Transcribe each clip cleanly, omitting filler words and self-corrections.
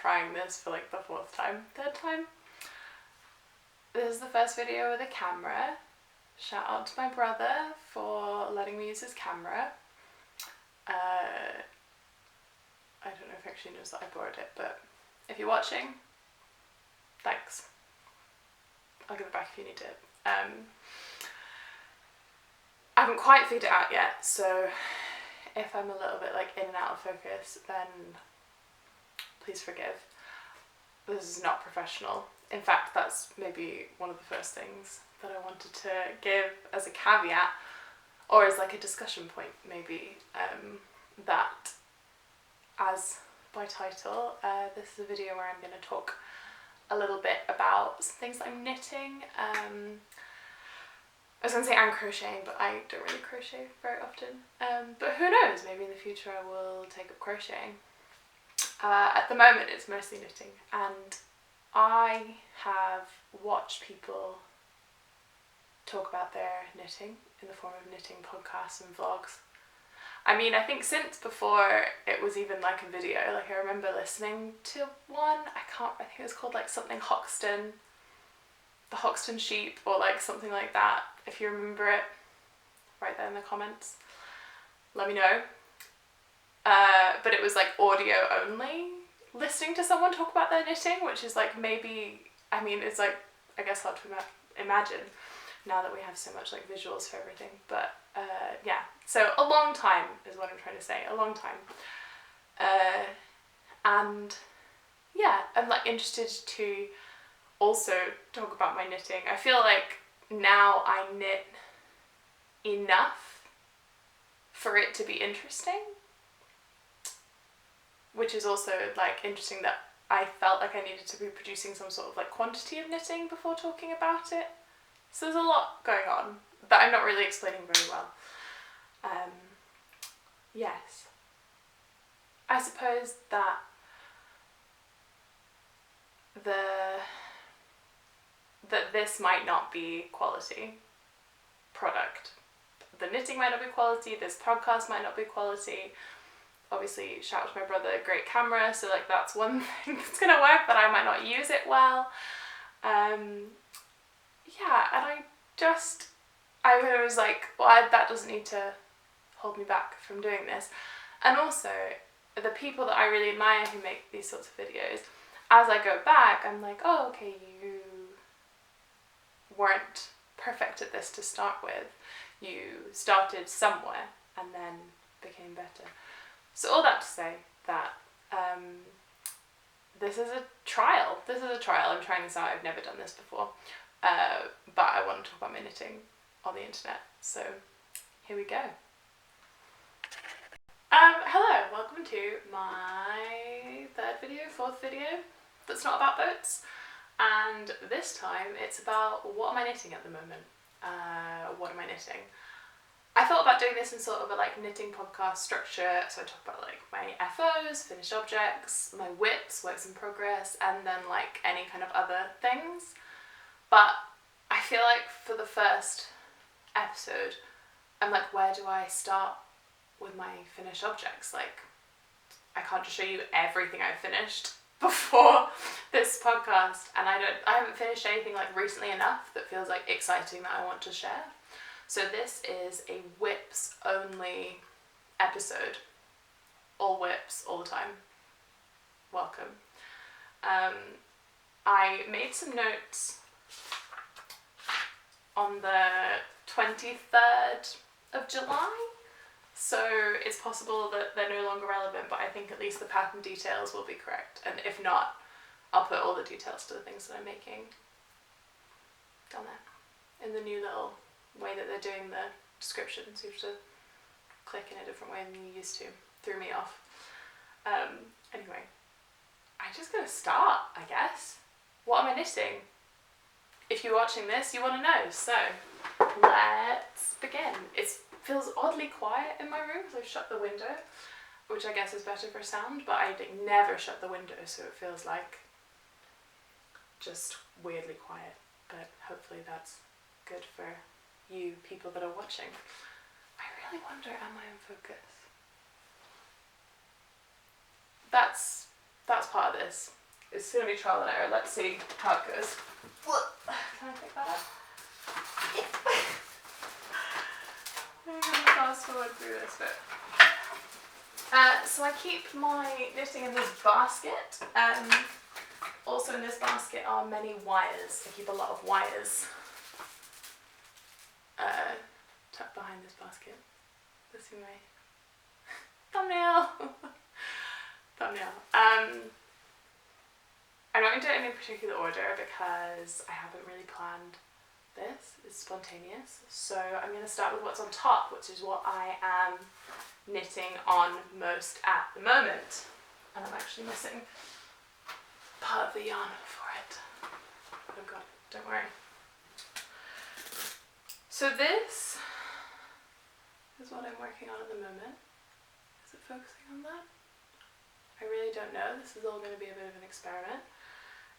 trying this for like the third time. This is the first video with a camera. Shout out to my brother for letting me use his camera. I don't know if he actually knows that I borrowed it, but if you're watching, thanks. I'll give it back if you need it. I haven't quite figured it out yet, so if I'm a little bit like in and out of focus, then please forgive. This is not professional. In fact, that's maybe one of the first things that I wanted to give as a caveat, or as like a discussion point maybe, that as by title, this is a video where I'm going to talk a little bit about some things that I'm knitting. I was going to say and crocheting, but I don't really crochet very often. But who knows, maybe in the future I will take up crocheting. At the moment it's mostly knitting, and I have watched people talk about their knitting in the form of knitting podcasts and vlogs. I mean, I think since before it was even like a video, like I remember listening to one, I think it was called like something Hoxton, the Hoxton sheep, or like something like that. If you remember it, write that in the comments, let me know. But it was like audio only, listening to someone talk about their knitting, which is like maybe, I mean, it's like, I guess hard to imagine now that we have so much like visuals for everything, but yeah, so a long time is what I'm trying to say, a long time. And yeah, I'm like interested to also talk about my knitting. I feel like now I knit enough for it to be interesting, which is also like interesting that I felt like I needed to be producing some sort of like quantity of knitting before talking about it. So there's a lot going on that I'm not really explaining very well. Yes. I suppose that this might not be quality product. The knitting might not be quality, this podcast might not be quality. Obviously, shout out to my brother, great camera, so like that's one thing that's gonna work, but I might not use it well. Yeah, and I was like, well, that doesn't need to hold me back from doing this. And also, the people that I really admire who make these sorts of videos, as I go back, I'm like, oh, okay, you weren't perfect at this to start with. You started somewhere and then became better. So all that to say that this is a trial. I'm trying this out. I've never done this before. But I want to talk about my knitting on the internet. So here we go. Hello, welcome to my fourth video that's not about boats. And this time it's about what am I knitting at the moment? What am I knitting? I thought about doing this in sort of a like knitting podcast structure, so I talk about like my FOs, finished objects, my WIPs, works in progress, and then like any kind of other things. But I feel like for the first episode, I'm like, where do I start with my finished objects? Like, I can't just show you everything I've finished before this podcast, and I haven't finished anything like recently enough that feels like exciting that I want to share. So this is a WIPs only episode. All WIPs, all the time. Welcome. I made some notes on the 23rd of July, so it's possible that they're no longer relevant, but I think at least the pattern details will be correct, and if not, I'll put all the details to the things that I'm making down there in the new little way that they're doing the descriptions. You have to click in a different way than you used to. Threw me off. Anyway, I'm just gonna start, I guess. What am I knitting? If you're watching this, you want to know, so let's begin. It feels oddly quiet in my room because I've shut the window, which I guess is better for sound, but I never shut the window, so it feels like just weirdly quiet, but hopefully that's good for you people that are watching. I really wonder, am I in focus? That's last part of this. It's going to be trial and error. Let's see how it goes. Can I pick that up? I'm going to fast forward through this bit. So I keep my knitting in this basket. Also in this basket are many wires. I keep a lot of wires tucked behind this basket. Let's see my thumbnail. I'm not going to do it in any particular order because I haven't really planned this. It's spontaneous. So I'm going to start with what's on top, which is what I am knitting on most at the moment. And I'm actually missing part of the yarn for it. Oh god, don't worry. So this is what I'm working on at the moment. Is it focusing on that? I really don't know. This is all going to be a bit of an experiment.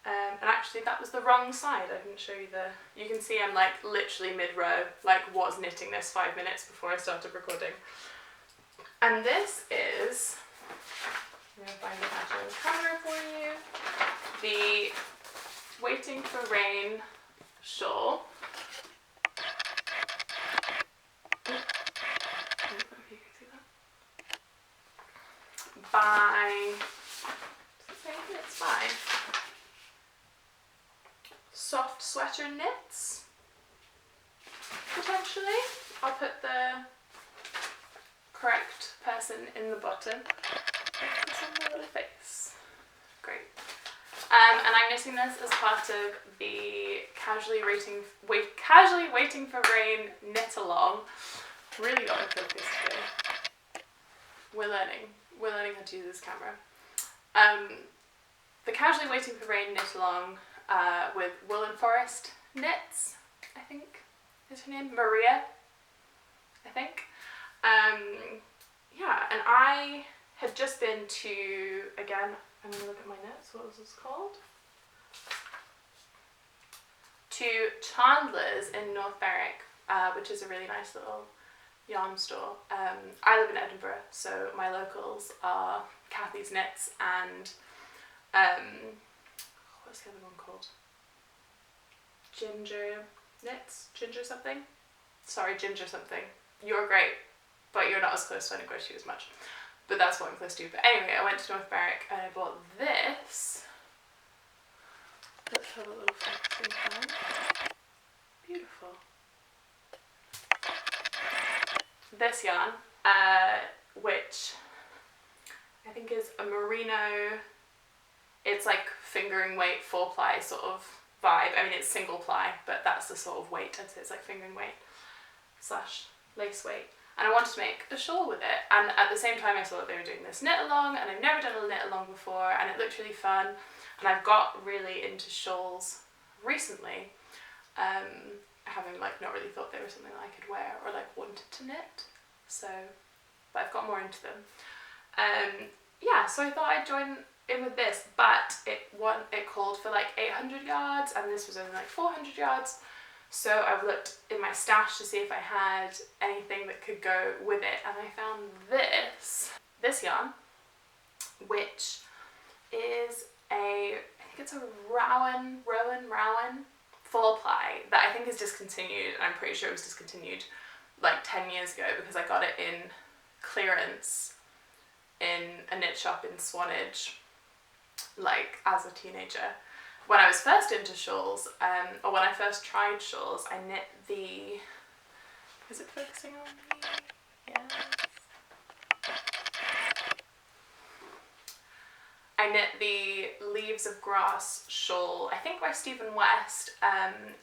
And actually that was the wrong side. I didn't show you the... You can see I'm like literally mid-row, like was knitting this 5 minutes before I started recording. And this is... I'm going to find the pattern on the camera for you. The Waiting for Rain shawl. I don't know if you can see that. By... Does it say it's by? Soft Sweater Knits, potentially. I'll put the correct person in the bottom. This on my little face. Great. And I'm knitting this as part of the Casually Waiting for Rain knit along. Really got into focus today. We're learning how to use this camera. The Casually Waiting for Rain knit along. With Wool and Forest Knits, I think is her name, Maria, I think. Yeah, and I had just been to, again, I'm going to look at my notes, what was this called? To Chandler's in North Berwick, which is a really nice little yarn store. I live in Edinburgh, so my locals are Kathy's Knits and what's the other one called? Ginger Knits? Ginger something? Sorry, Ginger something. You're great, but you're not as close, so I don't go to you as much. But that's what I'm close to. But anyway, I went to North Berwick and I bought this. Let's have a little focusing time. Beautiful. This yarn, which I think is a Merino. It's like fingering weight, 4-ply sort of vibe. I mean, it's single ply, but that's the sort of weight. I'd say it's like fingering weight / lace weight. And I wanted to make a shawl with it. And at the same time, I saw that they were doing this knit along, and I've never done a knit along before, and it looked really fun. And I've got really into shawls recently, having like not really thought they were something that I could wear or like wanted to knit. So, but I've got more into them. Yeah, so I thought I'd join in with this, but it called for like 800 yards and this was only like 400 yards. So I've looked in my stash to see if I had anything that could go with it, and I found this yarn, which is I think it's a Rowan 4-ply that I think is discontinued. I'm pretty sure it was discontinued like 10 years ago because I got it in clearance in a knit shop in Swanage, like as a teenager. When I was first into shawls, or when I first tried shawls, I knit the, is it focusing on me? Yes. I knit the Leaves of Grass shawl, I think by Stephen West,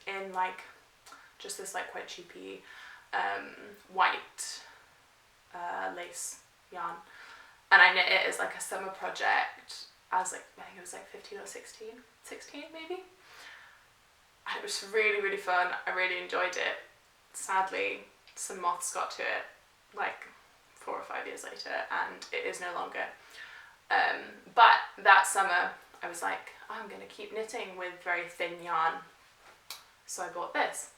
in like, just this like quite cheapy white lace yarn. And I knit it as like a summer project as like, I think it was like 15 or 16 maybe. And it was really, really fun. I really enjoyed it. Sadly, some moths got to it like 4 or 5 years later and it is no longer. But that summer I was like, I'm going to keep knitting with very thin yarn. So I bought this,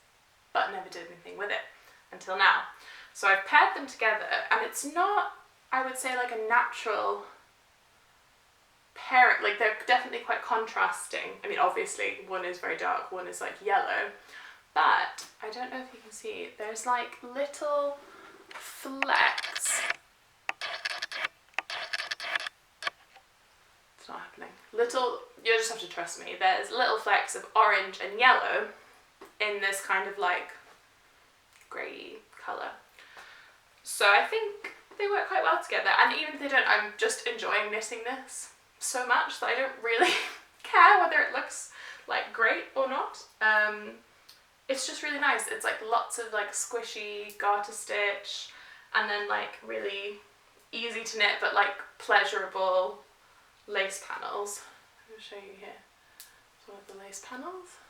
but never did anything with it until now. So I've paired them together and it's not, I would say, like a natural pairing, like they're definitely quite contrasting. I mean, obviously one is very dark, one is like yellow, but I don't know if you can see, there's like little flecks. It's not happening. Little, you just have to trust me, there's little flecks of orange and yellow in this kind of like grey colour. So I think they work quite well together, and even if they don't, I'm just enjoying knitting this so much that I don't really care whether it looks like great or not. It's just really nice. It's like lots of like squishy garter stitch, and then like really easy to knit but like pleasurable lace panels. I'm going to show you here. It's one of the lace panels.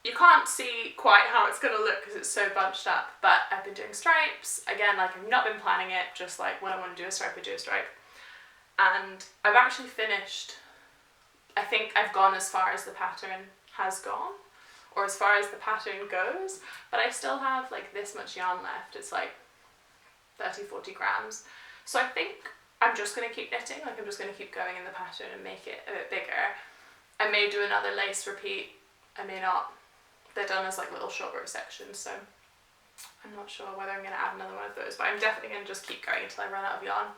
You can't see quite how it's going to look because it's so bunched up, but I've been doing stripes. Again, like I've not been planning it, just like when I want to do a stripe, I do a stripe. And I've actually finished, I think I've gone as far as the pattern has gone, or as far as the pattern goes, but I still have like this much yarn left. It's like 30-40 grams. So I think I'm just going to keep knitting, like I'm just going to keep going in the pattern and make it a bit bigger. I may do another lace repeat, I may not. They're done as like little shorter sections, so I'm not sure whether I'm going to add another one of those, but I'm definitely going to just keep going until I run out of yarn.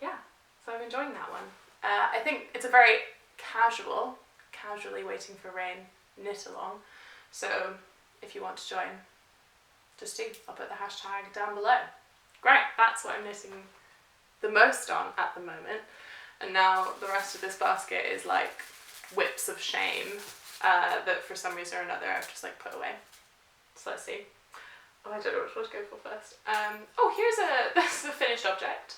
Yeah, so I'm enjoying that one. I think it's a very casually waiting for rain knit along, so if you want to join, just do. I'll put the hashtag down below. Great, that's what I'm knitting the most on at the moment, and now the rest of this basket is like whips of shame that for some reason or another I've just like put away. So let's see. Oh, I don't know which one to go for first. Oh, this is a finished object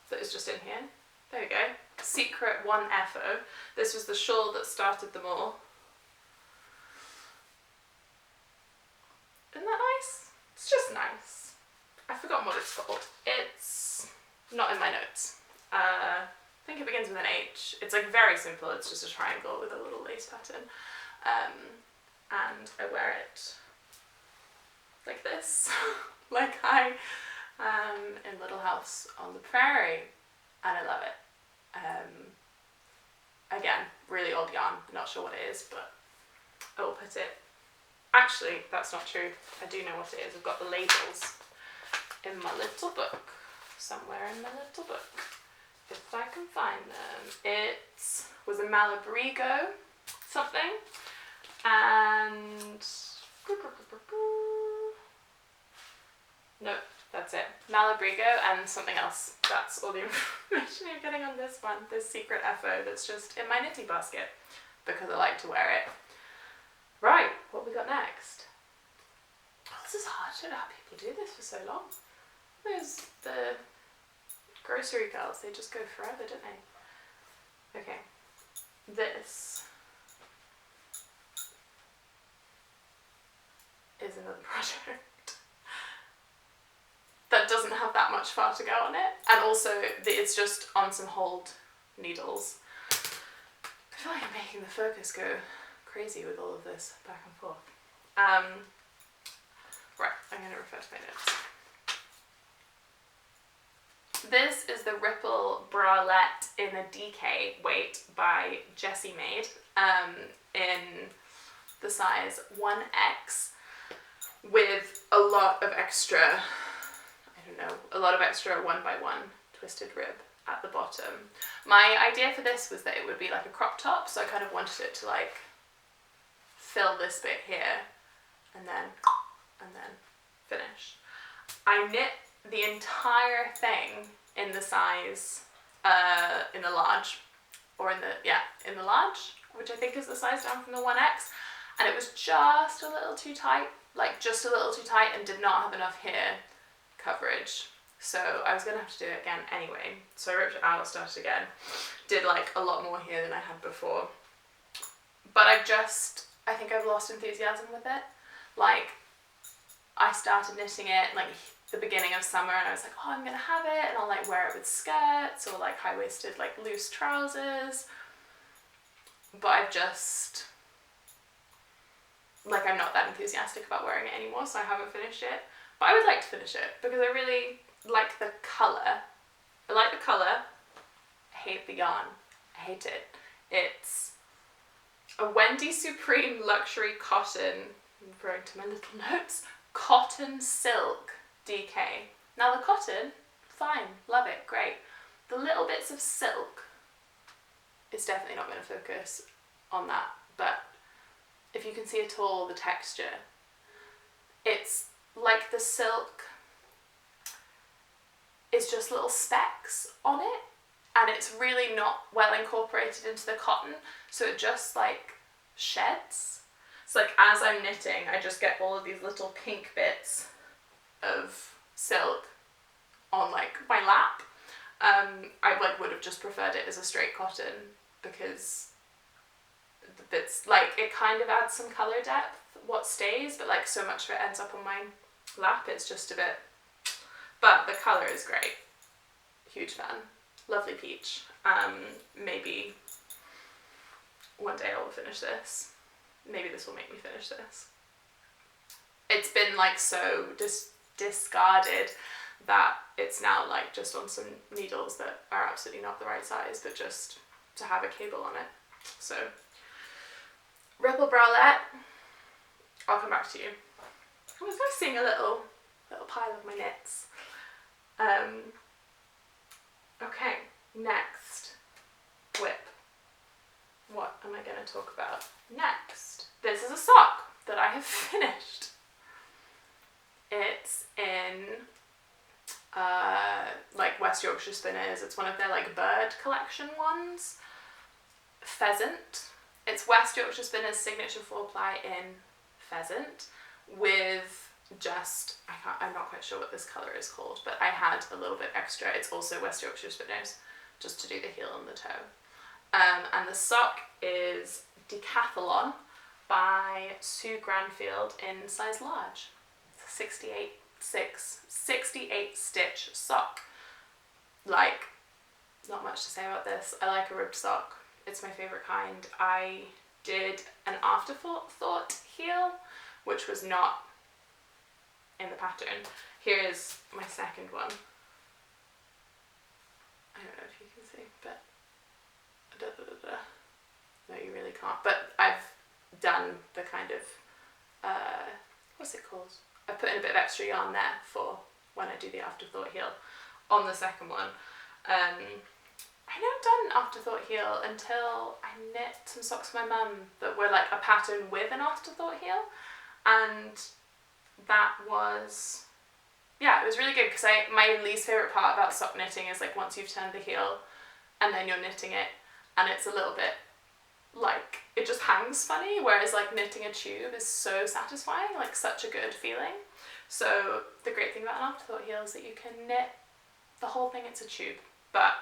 that is just in here. There we go. Secret 1FO. This was the shawl that started them all. Isn't that nice? It's just nice. I've forgotten what it's called. It's not in my notes. I think it begins with an H. It's like very simple. It's just a triangle with a little lace pattern. And I wear it like this, like I am in Little House on the Prairie, and I love it. Again, really old yarn, not sure what it is, but I will put it. Actually, that's not true. I do know what it is. I've got the labels in my little book, somewhere in my little book, if I can find them. It was a Malabrigo something, and no, that's it. Malabrigo and something else. That's all the information you're getting on this one. This secret FO that's just in my knitting basket because I like to wear it. Right, what we got next? Oh, this is hard. I don't know how people do this for so long. There's the grocery girls. They just go forever, don't they? Okay. This is another project that doesn't have that much far to go on it, and also it's just on some hold needles. I feel like I'm making the focus go crazy with all of this back and forth. Right, I'm going to refer to my notes. This is the Ripple Bralette in a DK weight by Jessie Made, in the size 1X with a lot of extra, a lot of extra 1x1 twisted rib at the bottom. My idea for this was that it would be like a crop top, so I kind of wanted it to like fill this bit here and then finish. I knit the entire thing in the size, in the large, or in the large, which I think is the size down from the 1X, and it was just a little too tight, and did not have enough here coverage. So I was going to have to do it again anyway. So I ripped it out, started again, did like a lot more here than I had before. But I think I've lost enthusiasm with it. Like, I started knitting it like the beginning of summer, and I was like, oh, I'm going to have it, and I'll like wear it with skirts or like high-waisted like loose trousers. But I've just, like, I'm not that enthusiastic about wearing it anymore, so I haven't finished it. But I would like to finish it because I really like the colour. I like the colour, the yarn. I hate it. It's a Wendy Supreme Luxury Cotton, I'm referring to my little notes, cotton silk DK. Now the cotton, fine, love it, great. The little bits of silk, it's definitely not going to focus on that, but if you can see at all the texture, it's like the silk is just little specks on it, and it's really not well incorporated into the cotton, so it just like sheds. It's like as I'm knitting, I just get all of these little pink bits of silk on like my lap. I like would have just preferred it as a straight cotton, because it's like it kind of adds some colour depth, what stays, but like so much of it ends up on my lap, it's just a bit, but the colour is great. Huge fan. Lovely peach. Maybe one day I will finish this. Maybe this will make me finish this. It's been like so discarded that it's now like just on some needles that are absolutely not the right size, but just to have a cable on it. So Ripple Bralette, I'll come back to you. I was missing a little pile of my knits. Okay, next whip. What am I going to talk about next? This is a sock that I have finished. It's in like West Yorkshire Spinners. It's one of their like bird collection ones. Pheasant. It's West Yorkshire Spinners signature 4-ply in Pheasant with just, I'm not quite sure what this colour is called, but I had a little bit extra. It's also West Yorkshire Spinners, just to do the heel and the toe. And the sock is Decathalon by Sue Granfield in size large. It's a 68 stitch sock. Like, not much to say about this. I like a ribbed sock. It's my favourite kind. I did an afterthought heel, which was not in the pattern. Here's my second one. I don't know if you can see, but no, you really can't. But I've done the kind of what's it called? I've put in a bit of extra yarn there for when I do the afterthought heel on the second one. I never done an afterthought heel until I knit some socks for my mum that were like a pattern with an afterthought heel, and that was, yeah, it was really good, because my least favourite part about sock knitting is like once you've turned the heel and then you're knitting it and it's a little bit like it just hangs funny, whereas like knitting a tube is so satisfying, like such a good feeling. So the great thing about an afterthought heel is that you can knit the whole thing, it's a tube. But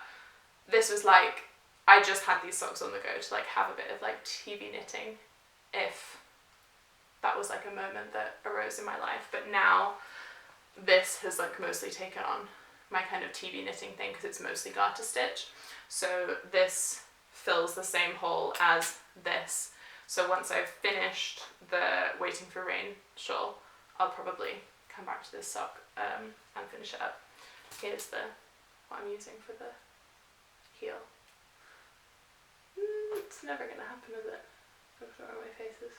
this was like, I just had these socks on the go to like have a bit of like TV knitting if that was like a moment that arose in my life. But now this has like mostly taken on my kind of TV knitting thing, because it's mostly garter stitch. So this fills the same hole as this. So once I've finished the Waiting for Rain shawl, I'll probably come back to this sock and finish it up. Here's what I'm using for the heel. It's never gonna happen, is it? I'm sure where my face is.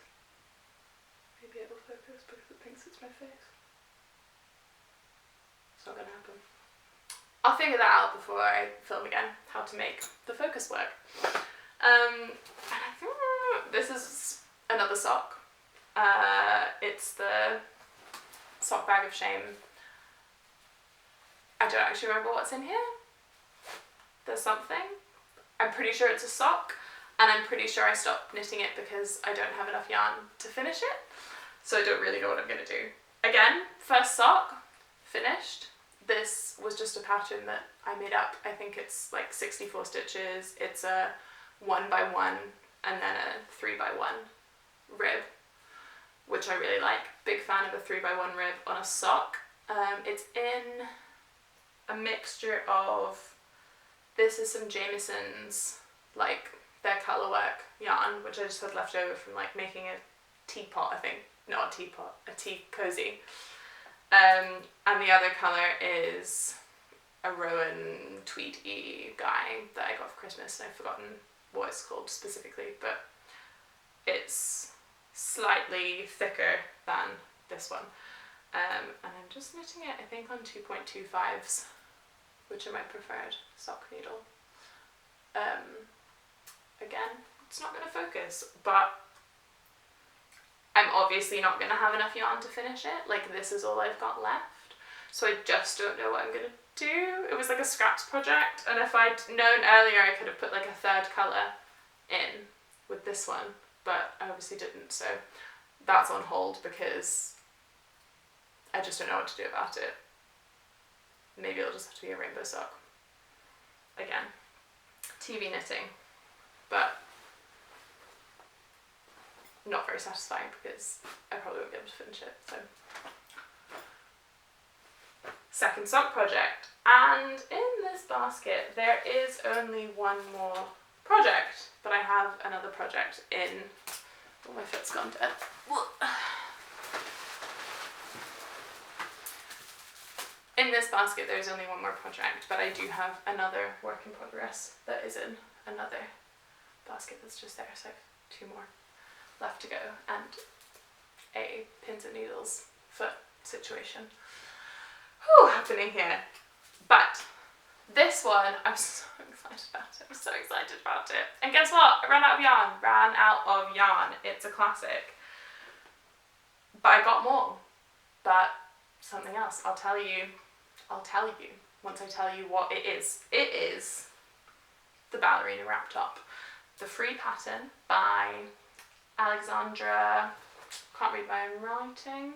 Maybe it will focus because it thinks it's my face. It's not gonna happen. I'll figure that out before I film again, how to make the focus work. And I think this is another sock. It's the sock bag of shame. I don't actually remember what's in here. There's something. I'm pretty sure it's a sock, and I'm pretty sure I stopped knitting it because I don't have enough yarn to finish it. So I don't really know what I'm going to do. Again, first sock, finished. This was just a pattern that I made up. I think it's like 64 stitches. It's a 1x1 and then a 3x1 rib, which I really like. Big fan of a 3x1 rib on a sock. It's in a mixture of, this is some Jamieson's, like their colourwork yarn, which I just had left over from like making a teapot, I think. Not a teapot, a tea cozy. And the other colour is a Rowan tweedy guy that I got got for Christmas, and I've forgotten what it's called specifically, but it's slightly thicker than this one. And I'm just knitting it, I think, on 2.25s, which are my preferred sock needle. Again, it's not going to focus, but I'm obviously not going to have enough yarn to finish it. Like, this is all I've got left, so I just don't know what I'm going to do. It was like a scraps project, and if I'd known earlier I could have put like a third colour in with this one, but I obviously didn't, so that's on hold because I just don't know what to do about it. Maybe it'll just have to be a rainbow sock. Again, TV knitting, but not very satisfying because I probably won't be able to finish it. So, second sock project, and in this basket there is only one more project, but I have another project in. Oh, my foot's gone dead. In this basket there's only one more project, but I do have another work in progress that is in another basket that's just there, so I have 2 more left to go, and a pins and needles foot situation happening here. But this one, I'm so excited about it. I'm so excited about it. And guess what? I ran out of yarn. It's a classic. But I got more. But something else. I'll tell you once I tell you what it is. It is the Ballerina Wrap top. The free pattern by Alexandra, can't read my own writing,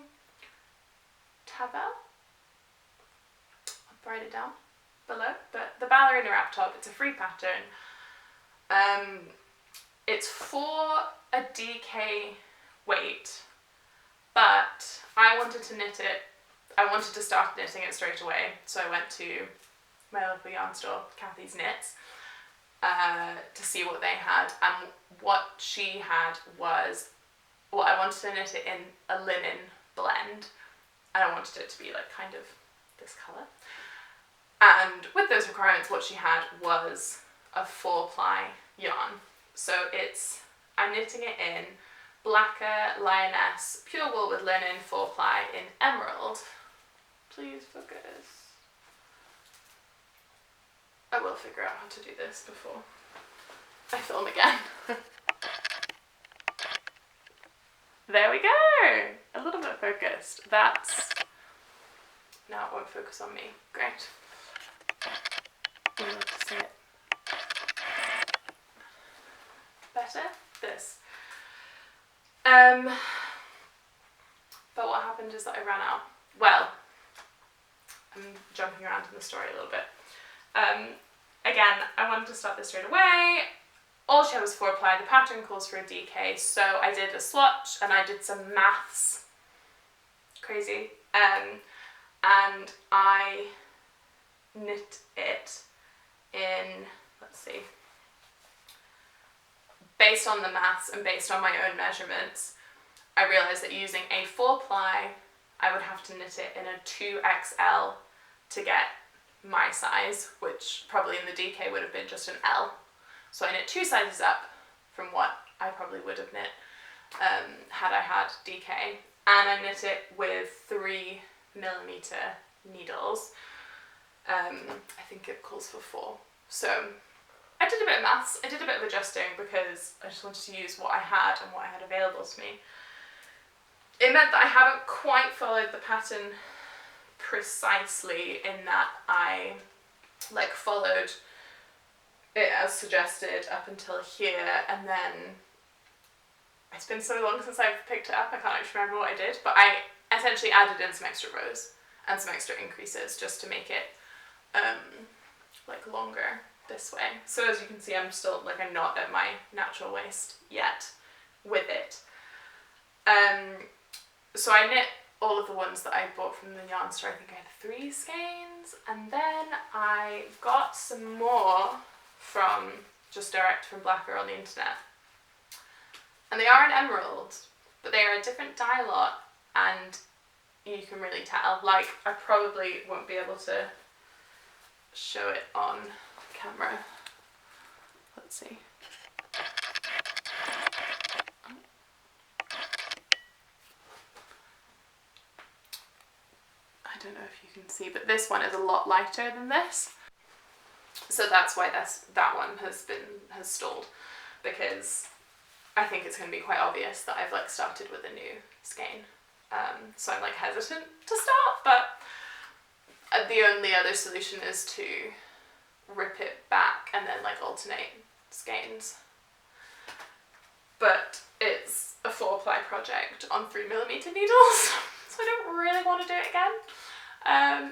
Tavel. I'll write it down below. But the Ballerina Wrap top, it's a free pattern. It's for a DK weight, but I wanted to knit it. I wanted to start knitting it straight away, so I went to my local yarn store, Kathy's Knits, to see what they had, and what she had was, well, I wanted to knit it in a linen blend, and I wanted it to be like kind of this colour. And with those requirements, what she had was a 4-ply yarn. So I'm knitting it in Blacker Lyonesse pure wool with linen 4-ply in emerald. Please focus. I will figure out how to do this before I film again. There we go! A little bit focused. Now it won't focus on me. Great. I'd love to see it better. This. But what happened is that I ran out. Well, I'm jumping around in the story a little bit. Again, I wanted to start this straight away. All she had was 4-ply. The pattern calls for a DK, so I did a swatch and I did some maths. Crazy. And I knit it in, let's see, based on the maths and based on my own measurements, I realised that using a 4-ply, I would have to knit it in a 2XL to get my size, which probably in the DK would have been just an L. So I knit 2 sizes up from what I probably would have knit had I had DK. And I knit it with 3mm needles. I think it calls for 4. So I did a bit of maths, I did a bit of adjusting because I just wanted to use what I had and what I had available to me. It meant that I haven't quite followed the pattern precisely in that I followed it as suggested up until here, and then it's been so long since I've picked it up I can't actually remember what I did, but I essentially added in some extra rows and some extra increases just to make it longer this way. So as you can see, I'm still I'm not at my natural waist yet with it. So I knit all of the ones that I bought from the yarn store. I think I had 3 skeins, and then I got some more from just direct from Blacker on the internet. And they are in emerald, but they are a different dye lot, and you can really tell. I probably won't be able to show it on camera, Let's see. I don't know if you can see, but this one is a lot lighter than this. So that's why that one has stalled, because I think it's going to be quite obvious that I've like started with a new skein. So I'm like hesitant to start, but the only other solution is to rip it back and then like alternate skeins. But it's a 4-ply project on 3mm needles, so I don't really want to do it again.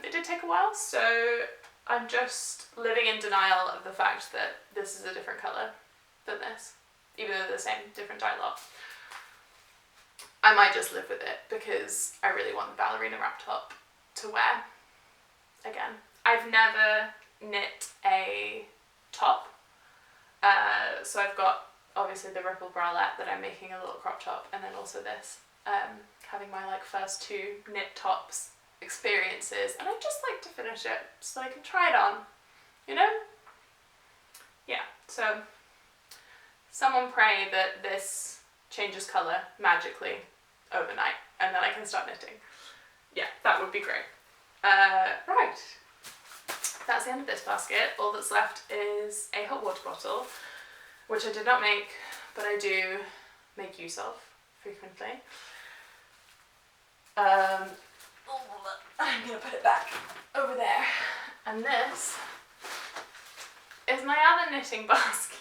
It did take a while, so I'm just living in denial of the fact that this is a different colour than this, even though they're the same, different dye lot. I might just live with it because I really want the Ballerina Wrap top to wear again. I've never knit a top, so I've got obviously the Ripple Bralette that I'm making a little crop top, and then also this, having my like first 2 knit tops experiences, and I'd just like to finish it so I can try it on, you know? Yeah, so someone pray that this changes colour magically overnight and then I can start knitting. Yeah, that would be great. Right, that's the end of this basket. All that's left is a hot water bottle, which I did not make, but I do make use of frequently. I'm going to put it back over there. And this is my other knitting basket.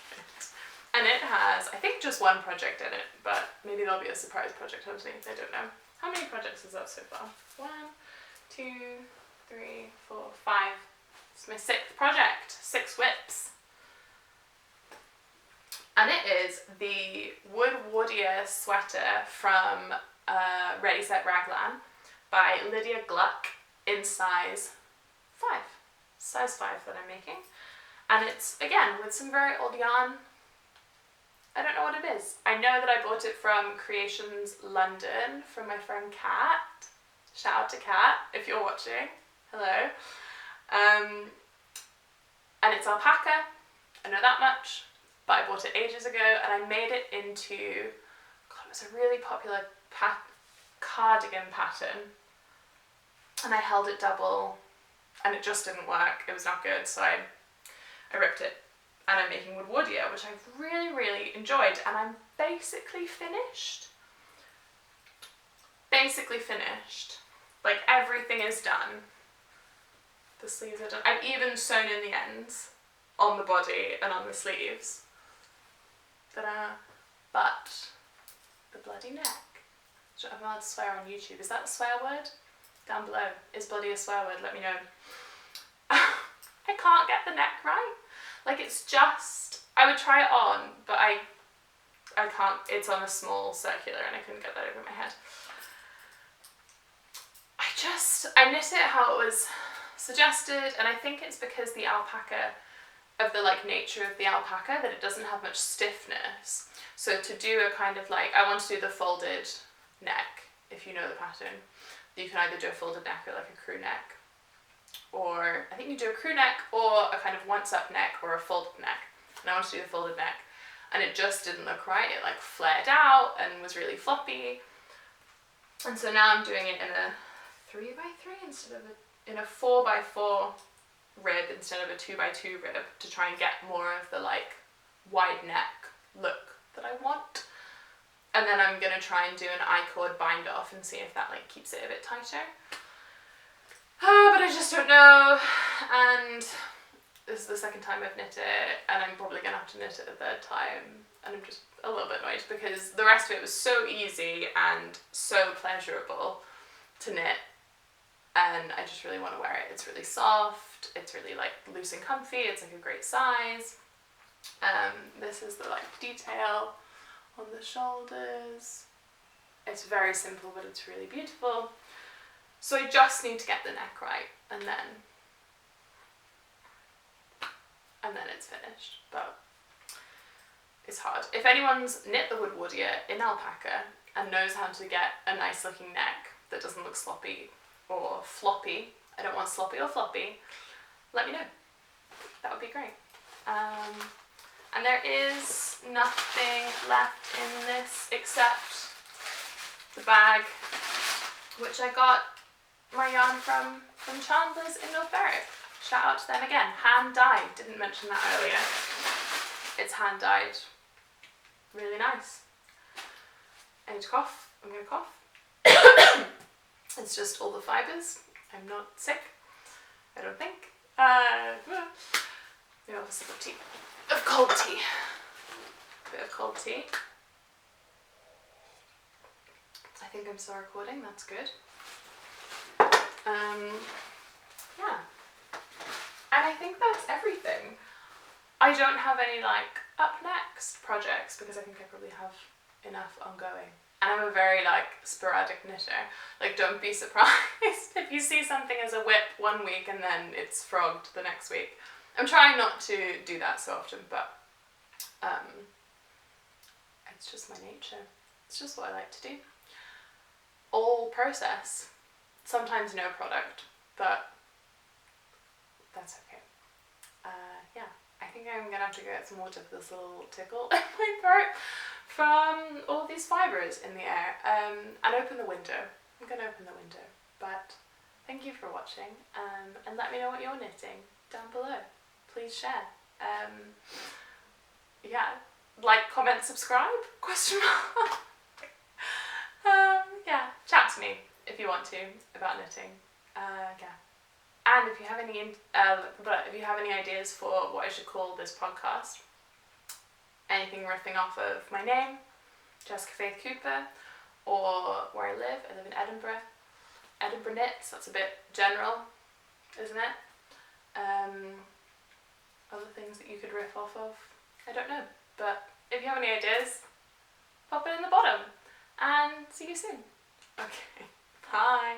And it has, I think, just one project in it, but maybe there'll be a surprise project underneath, I don't know. How many projects is that so far? 1, 2, 3, 4, 5. It's my 6th project, 6 whips. And it is the Woodwardia Sweater from Ready Set Raglan by Lydia Gluck in size 5. Size 5 that I'm making. And it's, again, with some very old yarn. I don't know what it is. I know that I bought it from Creations London from my friend Kat. Shout out to Kat if you're watching. Hello. And it's alpaca. I know that much. But I bought it ages ago and I made it into, God, it was a really popular cardigan pattern. And I held it double and it just didn't work. It was not good, so I ripped it. And I'm making Woodwardia, which I've really, really enjoyed, and I'm basically finished. Basically finished. Like, everything is done. The sleeves are done. I've even sewn in the ends on the body and on the sleeves. Ta-da! But the bloody neck. I'm allowed to swear on YouTube. Is that a swear word? Down below. Is bloody a swear word? Let me know. I can't get the neck right. Like, it's just, I would try it on, but I can't, it's on a small circular and I couldn't get that over my head. I knit it how it was suggested, and I think it's because the alpaca, of the like nature of the alpaca, that it doesn't have much stiffness. So to do a kind of like, I want to do the folded neck, if you know the pattern. You can either do a folded neck or like a crew neck. Or I think you do a crew neck or a kind of once up neck or a folded neck. And I want to do the folded neck. And it just didn't look right. It like flared out and was really floppy. And so now I'm doing it in a 3x3 instead of in a 4x4 rib instead of a 2x2 rib to try and get more of the like wide neck look that I want. And then I'm going to try and do an I-cord bind off and see if that like keeps it a bit tighter. But I just don't know, and this is the second time I've knit it, and I'm probably going to have to knit it a third time, and I'm just a little bit annoyed because the rest of it was so easy and so pleasurable to knit, and I just really want to wear it. It's really soft, it's really like loose and comfy, it's like a great size. This is the like detail on the shoulders. It's very simple, but it's really beautiful. So I just need to get the neck right, and then it's finished, but it's hard. If anyone's knit the Woodwardia in alpaca and knows how to get a nice looking neck that doesn't look sloppy or floppy, I don't want sloppy or floppy, let me know. That would be great. And there is nothing left in this except the bag, which I got my yarn from Chandler's in North Berwick. Shout out to them again. Hand dyed, didn't mention that earlier. It's hand dyed. Really nice. I need to cough. I'm going to cough. It's just all the fibres. I'm not sick. I don't think. Maybe I'll have a sip of tea. Of cold tea. A bit of cold tea. I think I'm still recording. That's good. Yeah. And I think that's everything. I don't have any like up next projects because I think I probably have enough ongoing. And I'm a very like sporadic knitter. Like, don't be surprised if you see something as a whip one week and then it's frogged the next week. I'm trying not to do that so often, but it's just my nature. It's just what I like to do. All process. Sometimes no product, but that's okay. Yeah, I think I'm gonna have to go get some water for this little tickle in my throat from all these fibres in the air. And open the window. I'm gonna open the window. But thank you for watching, and let me know what you're knitting down below. Please share. Yeah, like, comment, subscribe? Question mark. Yeah, chat to me if you want to about knitting. Yeah. And if you have any ideas for what I should call this podcast, anything riffing off of my name, Jessica Faith Cooper, or where I live in Edinburgh. Edinburgh Knits, that's a bit general, isn't it? Other things that you could riff off of, I don't know. But if you have any ideas, pop it in the bottom. And see you soon. Okay, bye.